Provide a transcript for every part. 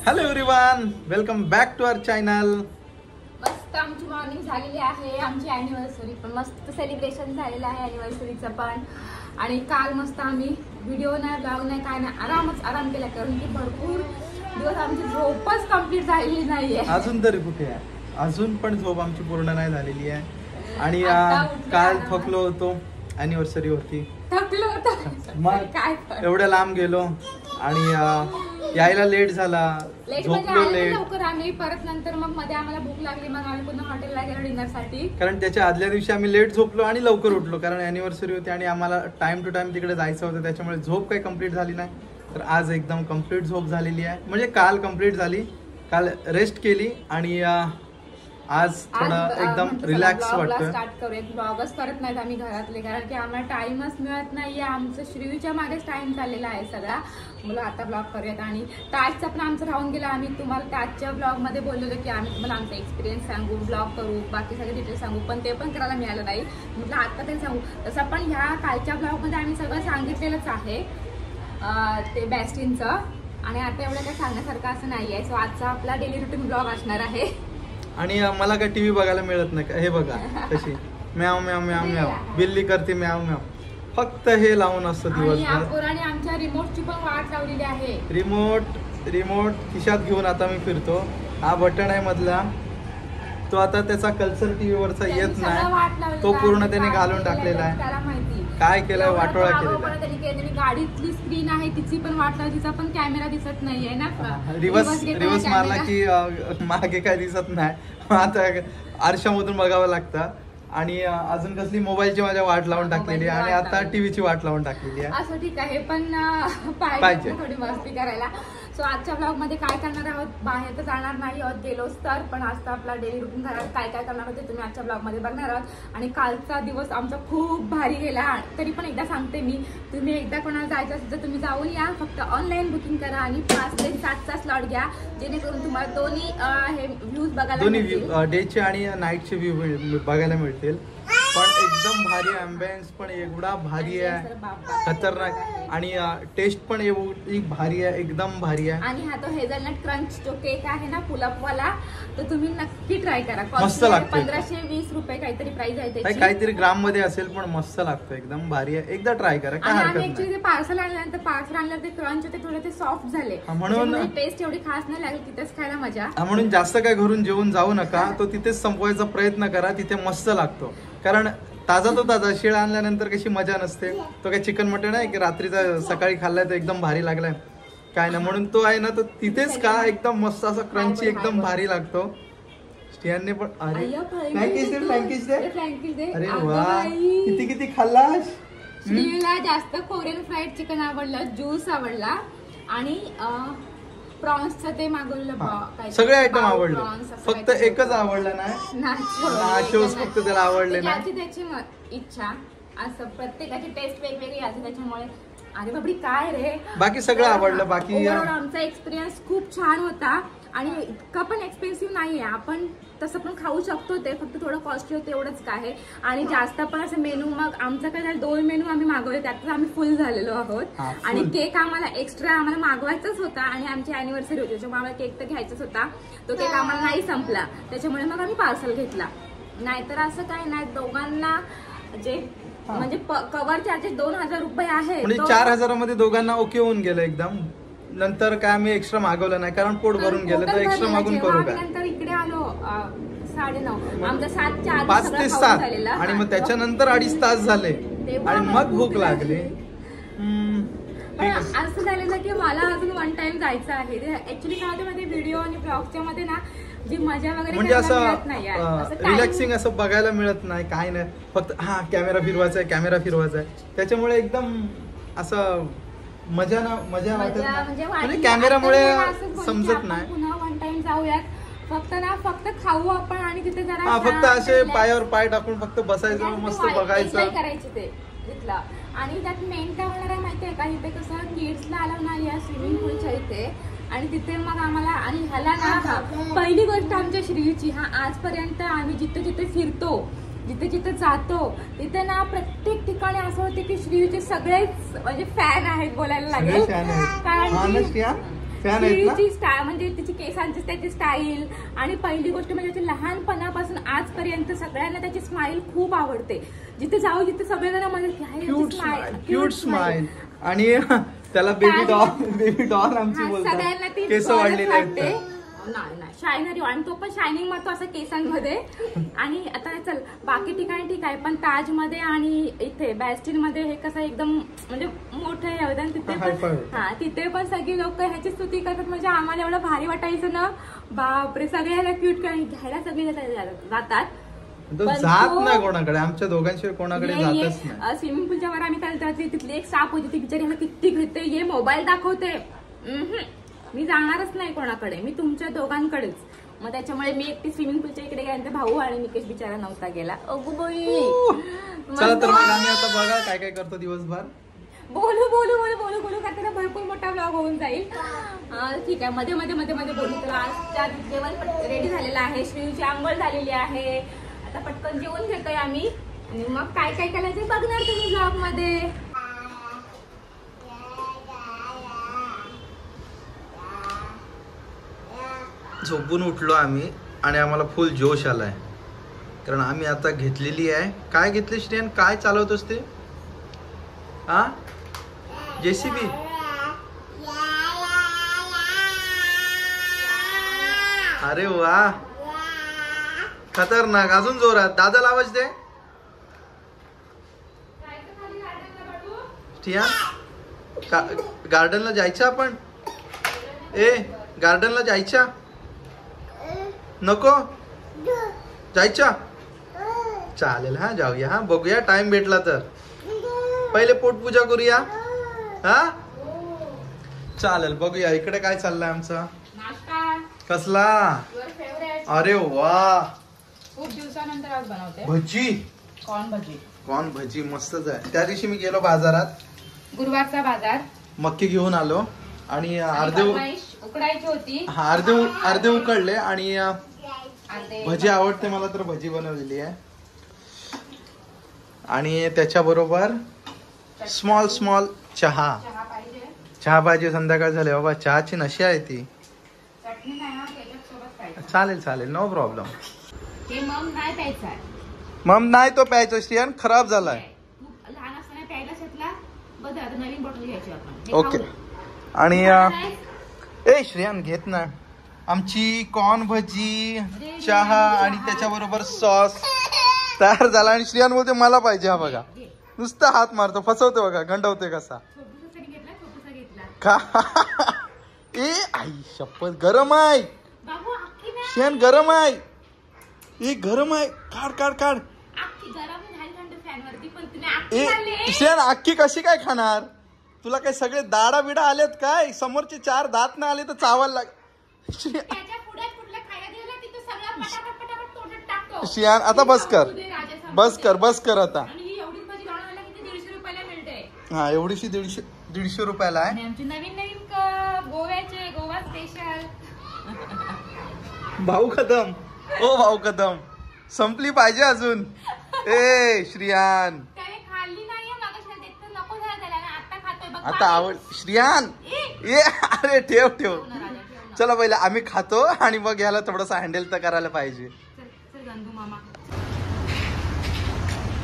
Hello everyone, welcome back to our channel. मस्त आमची morning झालेली आहे. आमची अॅनिव्हर्सरी पण मस्त सेलिब्रेशन झालेलं आहे अॅनिव्हर्सरीचं पण. आणि काल मस्त आम्ही व्हिडिओ नाही, ब्लॉग नाही, काय नाही, आराम केला. कारण की भरपूर दिवस आमची झोपच कंप्लीट झालेली नाहीये. अजून तरी कुठे आहे, अजून पण झोप आमची पूर्ण नाही झालेली आहे. आणि काल थकलो होतो, अॅनिव्हर्सरी होती, थकलो होतो. मग काय एवढ्या लांब गेलो आणि यायला लेट झाला, झोपलो लेट. लवकर आम्ही परत नंतर मग मध्ये आम्हाला भूक लागली, मग आम्ही पुन्हा हॉटेलला गेलो डिनर साठी. कारण त्याच्या आदल्या दिवशी आम्ही लेट झोपलो आणि लवकर उठलो, कारण अॅनिव्हर्सरी होती आणि आम्हाला टाइम टू टाइम तिकडे जायचं होतं. त्याच्यामुळे झोप काही कंप्लीट झाली नाही. तर आज एकदम कंप्लीट झोप झालेली आहे. म्हणजे काल कंप्लीट झाली, काल रेस्ट केली आणि आज थोडं एकदम रिलॅक्स वाटतं. स्टार्ट करूया. ब्लॉगच करत नाहीत आम्ही घरातले, कारण की आम्हाला टाइमच मिळत नाहीये. आमचं श्रीच्या मागेच टाइम चाललेला आहे सगळा. मला आता ब्लॉग करूयात. आणि ताजचा पण आमचं राहून गेला. आम्ही तुम्हाला ताजच्या ब्लॉग मध्ये बोललेलो की आम्ही तुम्हाला आमचा एक्सपिरियन्स सांगू, ब्लॉग करू, बाकी सगळे डिटेल्स सांगू, पण ते पण करायला मिळालं नाही. म्हटलं आता ते सांगू. तसं पण ह्या कालच्या ब्लॉग मध्ये आम्ही सगळं सांगितलेलंच आहे ते बॅस्टिनचं. आणि आता एवढं काही सांगण्यासारखं असं नाहीये. सो आजचा आपला डेली रुटीन ब्लॉग असणार आहे. आणि मला काय टीव्ही बघायला मिळत नाही का, हे बघा कशी म्याव म्याव म्याव म्याव बिल्ली करते म्याव म्याव, फक्त हे लावून असतं दिवसभर. आणि आमच्या रिमोटची पण वाट लावलेली आहे. रिमोट खिशात घेऊन आता मी फिरतो. हा बटन आहे मधला, तो आता त्याचा कल्चर टीव्ही वरचा येत नाही, तो पूर्ण त्याने घालून टाकलेला आहे. त्याला माहिती काय केलंय, वाटोळा केलेला आहे. गाडीतली स्क्रीन आहे तिची पण वाट लावली, तिचा पण कॅमेरा दिसत नाहीये ना. रिवर्स मारला की मागे काय दिसत नाही. आता आरशामधून बघावं लागतं. आणि अजून कसली मोबाईलची माझ्या वाट लावून टाकलेली आहे आणि आता टीव्हीची वाट लावून टाकलेली आहे. असं ठीक आहे, पण पाहिजे थोडी मस्ती करायला. सो आजच्या ब्लॉग मध्ये काय करणार आहोत, बाहेर तर जाणार नाही आहोत गेलोच तर, पण आज आपला डेली रुटीन घरात काय काय करणार होते तुम्ही आजच्या ब्लॉग मध्ये बघणार आहोत. आणि कालचा दिवस आमचा खूप भारी गेला. तरी पण एकदा सांगते मी, तुम्ही एकदा कोणाला जायचं असेल तर तुम्ही जाऊन या. फक्त ऑनलाईन बुकिंग करा आणि 5 ते 7चा स्लॉट घ्या, जेणेकरून तुम्हाला दोन्ही हे व्ह्यूज बघायला मिळतील. दोन्ही डेचे आणि नाईटचे व्ह्यू बघायला मिळतील. पण एकदम भारी अँबियन्स पण एवढा भारी आहे, खतरनाक. आणि टेस्ट पण एवढी भारी आहे, एकदम भारी आहे. आणि हा तो हेझलनट क्रंच जो केक आहे ना पुलअप वाला, तो तुम्ही नक्की ट्राय करा. मस्त लागतो. 1520 रुपये काहीतरी प्राइस आहे त्याची. काहीतरी ग्राम मध्ये असेल, पण मस्त लागतो, एकदम भारी आहे. एकदा ट्राय करा, काय हरकत नाही. ऍक्च्युअली पार्सल आणल्यानंतर ते क्रंच होते, थोडे ते सॉफ्ट झाले, म्हणून टेस्ट एवढी खास नाही लागली. तिथेच खायला मजा. म्हणून जास्त काय घरून जेवून जाऊ नका, तो तिथेच संपवायचा प्रयत्न करा, तिथे मस्त लागतो. कारण ताजा शिळ आणल्यानंतर कशी मजा नसते. तो काय चिकन मटन आहे की रात्रीचा सकाळी खाल्लाय तो एकदम भारी लागलाय काय ना, म्हणून तो आहे ना तो तिथेच का एकदम मस्त असा क्रंची एकदम भारी लागतो. स्टियानने पण अरे फ्रँकीज दे. अरे वा, किती खाल्लास. स्टियाला जास्त कोरियन फ्राईड चिकन आवडलं, ज्यूस आवडला आणि प्रॉन्सचं ते मागवलं. सगळे आयटम आवडले, फक्त एकच आवडलं नाही, नाचोस फक्त त्याला आवडले नाही. त्याची इच्छा असं, प्रत्येकाची टेस्ट वेगवेगळी असते, त्याच्यामुळे अरे बापडी काय रे. बाकी सगळं आवडलं. बाकी आमचा एक्सपिरियन्स खूप छान होता. आणि इतका पण एक्सपेन्सिव्ह नाहीये, आपण तसं पण खाऊ शकतो. ते फक्त थोडं कॉस्टली होतं एवढंच काय. आणि जास्त पण असं मेनू, मग आमचं काय झालं, 2 मेनू आम्ही मागवले, त्यातच आम्ही फुल झालेलो आहोत. आणि केक आम्हाला एक्स्ट्रा मागवायचाच होता आणि आमची अॅनिव्हर्सरी होती, त्याच्यामुळे आम्हाला केक तर घ्यायचाच होता. तो केक आम्हाला नाही संपला, त्याच्यामुळे मग आम्ही पार्सल घेतला. नाहीतर असं काय नाही, दोघांना जे म्हणजे कव्हर चार्जेस 2000 रुपये आहे, म्हणजे 4000 मध्ये दोघांना ओके होऊन गेलं एकदम. नंतर काय आम्ही एक्स्ट्रा मागवलं नाही, कारण पोट भरून गेलं तर एक्स्ट्रा मागून करू काय. नंतर इकडे आलो 9:30, आमचा 7च्या आधी 5 ते 7 आणि मग त्याच्यानंतर 2.5 तास झाले आणि मग भूक लागली. असं झालेलं की मला अजून 1 टाइम जायचं आहे. ऍक्च्युली काय होतं मध्ये व्हिडिओ आणि ब्लॉगच्या मध्ये ना जी मजा वगैरे म्हणजे असं रिलॅक्सिंग असं बघायला मिळत नाही, काय नाही. फक्त कॅमेरा फिरवायचा आहे, त्याच्यामुळे एकदम असं मजा वाटत नाही. म्हणजे कॅमेरामुळे समजत नाही. पुन्हा 1 टाइम जाऊयात, फक्त खाऊ आपण आणि तिथे जरा फक्त असे पायावर पाय टाकून फक्त बसायचं, मस्त बघायचं, करायचं ते तिथलं. आणि त्यात मेन काय होणार आहे माहितीये का, इथे कसं किड्सला आलं नाही या स्विमिंग पूलच्या इथे. आणि तिथे मग आम्हाला, आणि ह्याला ना पहिली गोष्ट आमच्या श्रीची, आजपर्यंत आम्ही जिथे फिरतो, जिथे जातो, तिथे ना प्रत्येक ठिकाणी असं होते की श्रीचे सगळेच म्हणजे फॅन आहेत बोलायला लागेल. कारण फॅन आहेत ना? तिची स्टाईल म्हणजे तिची केसांची त्याची स्टाईल आणि पहिली गोष्ट म्हणजे त्याची लहानपणापासून आजपर्यंत सगळ्यांना त्याची स्माईल खूप आवडते. जिथे जाऊ तिथे सगळ्यांना म्हणजे क्यूट स्माइल. आणि त्याला बेबी डॉल आमची बोलतात. सगळ्यांना ती केस वाढलेले आहेत. नाही शायनरी आणि तो पण शायनिंग मारतो असं केसांमध्ये. आणि आता चल बाकी ठिकाणी ठीक आहे पण ताजमध्ये आणि इथे बॅस्टिन मध्ये हे कसं एकदम म्हणजे मोठं आहे तिथे पण तिथे पण सगळी लोक ह्याची स्तुती करतात. म्हणजे आम्हाला एवढं भारी वाटायचं ना बापरे. सगळ्याला क्यूट घ्यायला सगळे जातात. जात नाही कोणाकडे. आमच्या दोघांशिवाय कोणाकडे जातच नाही. स्विमिंग पूलच्या वर आम्ही तिथली एक साप होती ती बिचारी ह्याला किती घेते ये मोबाईल दाखवते. मी जाणारच नाही कोणाकडे. मी तुमच्या दोघांकडेच. मग त्याच्यामुळे मी एकटी स्विमिंग पूलच्या इकडे गेल्यानंतर भाऊ आणि निकेश बिचारा नव्हता गेला. अगोबाई चला तर मग आम्ही आता बघा काय काय करतो दिवसभर. बोलू करताना भरपूर मोठा ब्लॉग होऊन जाईल. ठीक आहे मध्ये बोलू. तर आज जेवण रेडी झालेलं आहे. श्रीची आंघोळ झालेली आहे. आता पटकन जेवण घेतोय आम्ही आणि मग काय काय करायचं बघणार तुम्ही ब्लॉग मध्ये. झोपून उठलो आम्ही आणि आम्हाला फुल जोश आलाय. कारण आम्ही आता घेतलेली आहे. काय घेतले श्रेयन? काय चालवतोस ते? हा JCB. अरे वा खतरनाक. अजून जोरात. दादाला आवाज दे. गार्डनला जायचं आपण. गार्डनला जायच्या नको जायच्या. चालेल हा जाऊया. हा बघूया टाइम भेटला तर. पहिले पोटपूजा करूया. हा चालेल बघूया. इकडे काय चाललंय आमचं? कसला? अरे वा खूप दिवसानंतर आज बनवते भजी. कॉर्न भजी मस्तच आहे. त्या दिवशी मी गेलो बाजारात. गुरुवारचा बाजार. मक्की घेऊन आलो आणि अर्धे उकडायची होती. अर्धे उकडले आणि भजी आवडते मला तर भजी बनवलेली आहे. आणि त्याच्याबरोबर स्मॉल चहा पाहिजे. संध्याकाळ झाले बाबा. चहाची नशी आहे ती. चालेल नो प्रॉब्लेम. मम नाही तो प्यायचा श्रियान. खराब झालाय. लहान असताना प्यायला शेतला बघ. आता नवीन बॉटल घ्यायची आपण. ओके. आणि श्रेयान घेत ना आमची कॉर्न भजी चहा आणि त्याच्याबरोबर सॉस तयार झाला. आणि श्रेयान बोलते मला पाहिजे. हा बघा नुसता हात मारतो. फसवते बघा. गंडवते कसा का. आई शपथ गरम आहे श्रेयान. गरम आहे. गरम आहे. काढ. श्रेयान अख्खी कशी काय खाणार? तुला काय सगळे दाडा बिडा आलेत काय? समोरचे 4 दात ना आले तर चावायला लाग. श्रेयान आता बस कर आता. हा एवढीशी 150 रुपयाला आहे. नवीन गोवा स्पेशल. भाऊ कदम संपली पाहिजे अजून. श्रियान आता आवड. श्रियान अरे ठेव. चला पहिले आम्ही खातो आणि मग याला थोडंसं हँडल तर करायला पाहिजे.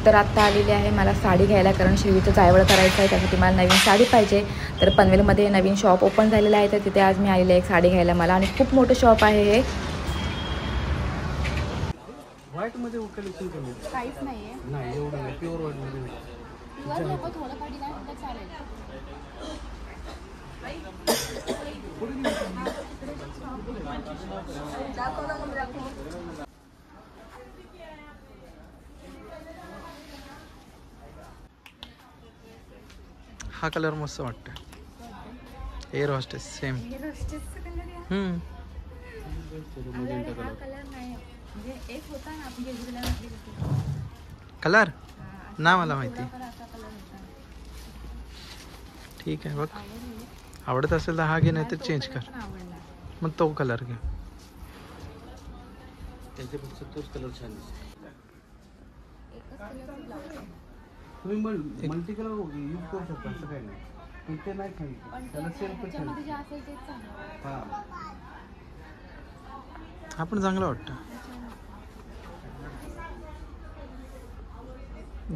तर आत्ता आलेली आहे मला साडी घ्यायला. कारण शिवीचं जायवळ करायचं आहे. त्यासाठी मला नवीन साडी पाहिजे. तर पनवेलमध्ये नवीन शॉप ओपन झालेलं आहे. तर तिथे आज मी आलेली आहे एक साडी घ्यायला मला. आणि खूप मोठं शॉप आहे हे. व्हाईट मध्ये कलेक्शन कमी काहीच नाहीये. नाही एवढं नाही. प्युअर व्हाईट मध्ये हा कलर मस्त वाटतोय. Air hostess same. कलर ना मला माहिती. ठीक आहे बघ. आवडत असेल तर हा घे नाही तर चेंज कर. मग तो कलर घे. त्याच्यापेक्षा तोच कलर छान दिसतो. तुम्ही मल्टी कलर यूज करू शकता असं काही नाही. पण ते नाही सांगितलं त्याला सेल्फ त्याच्यामध्ये जे असेल तेच सांगा. हा हा पण चांगला वाटतं.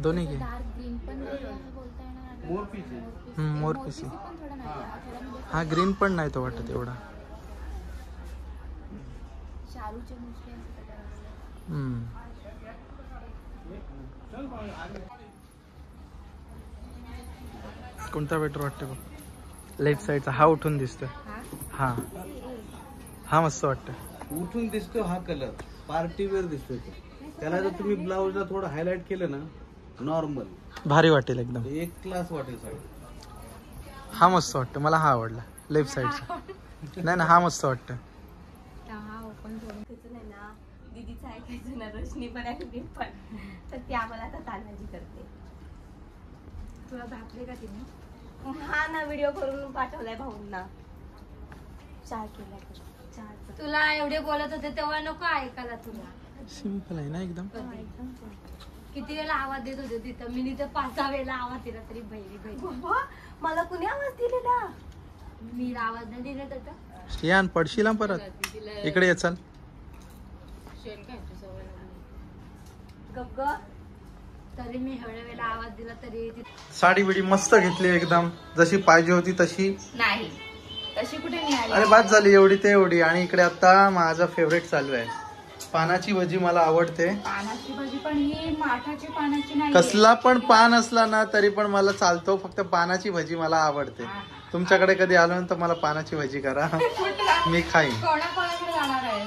दोन्ही घे. डार्क ग्रीन पण बोलता येणार. मोर पीस आहे. मोरपिसी. पण थोडं नाही थोडं म्हणजे हा ग्रीन पण नाही तो वाटत एवढा. शालूचे मुसले असं काय. हम्म. कोणता बेटर वाटतं बघ. लेफ्ट साईडचा हा उठून दिसतोय. हा हा मस्त वाटतं. उठून दिसतो हा कलर पार्टी वेअर दिसतोय तो. त्याला जर तुम्ही ब्लाऊजला थोडं हायलाइट केलं ना नॉर्मल भारी वाटेल एकदम. एक क्लास वाटेल साडी. हा मस्त वाटतं. मला हा आवडला लेफ्ट साईडचा. नाही ना हा मस्त वाटतं. हा ओपन करून त्याचं नाही ना दीदीचं ऐकायचं ना रोशनी पण आणि मी पण तर ती आम्हाला आता तानाजी करते. तुला घातले का तिने? हा ना व्हिडिओ करून पाठवलाय भाऊंना. चार केला चार. तुला एवढे बोलत होते तेव्हा नको ऐकायला तुला. सिंपल आहे ना एकदम. किती वेळा आवाज देत होते तिथं मी तिथं 5 वेळेला आवाज दिला तरी बहिरी बहिरी. बाबा मला कुणी आवाज दिलेला? मी आवाज नाही दिला त्याचा. श्रेयान पडशील हा परत. इकडे ये चल. गप्प तरी मी एवढ्या वेळेला आवाज दिला तरी साडी बिडी मस्त घेतली एकदम जशी पाहिजे होती तशी. नाही तशी कुठे मिळाली. अरे बाद झाली एवढी ते एवढी. आणि इकडे आता माझा फेवरेट चालू आहे पानाची भजी. मला आवडते. पानाची भाजी पण ही माठाची पानाची नाही. कसला पण पान असला ना तरी पण मला चालतो. फक्त पानाची भजी मला आवडते. तुमच्याकडे कधी आलो ना तर मला पानाची भजी करा मी खाईन. कोणाकोणाकडे जाणार आहे?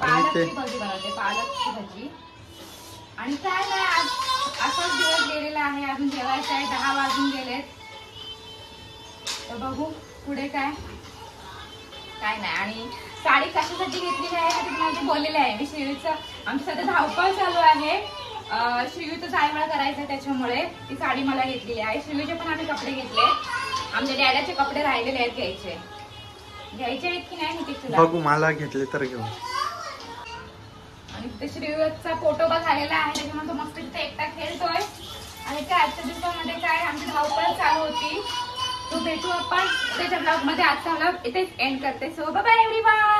आणि ते पालकची भाजी बनवते पालकची भाजी. आणि काय नाही आज असाच दिवस गेलेला आहे. अजून जेवायचं आहे. 10 वाजून गेलेत. तर बघू पुढे काय नाही. आणि साडी कशासाठी घेतलेली आहे हे तुम्हाला बोललेले आहे मी. शिवीचं आमची सध्या धावपळ चालू आहे. शिवीचं जायवळ करायचं त्याच्यामुळे ती साडी मला घेतलेली आहे. शिवीचे पण आम्ही कपडे घेतले. आमच्या डॅडाचे कपडे राहिलेले आहेत घ्यायचे आहेत की नाही नितीश तुला? बघू मला घेतले तर घेऊ. आणि तिथे श्रीवत्सचा फोटो झालेला आहे त्याच्यामुळे तो मस्त तिथे एकटा खेळतोय. आणि त्या आजच्या दिवसामध्ये काय आमची धावपळ चालू होती. तो भेटू आपण त्याच्या ब्लॉग मध्ये. आजचा ब्लॉग इथेच एंड करते. So bye bye everyone.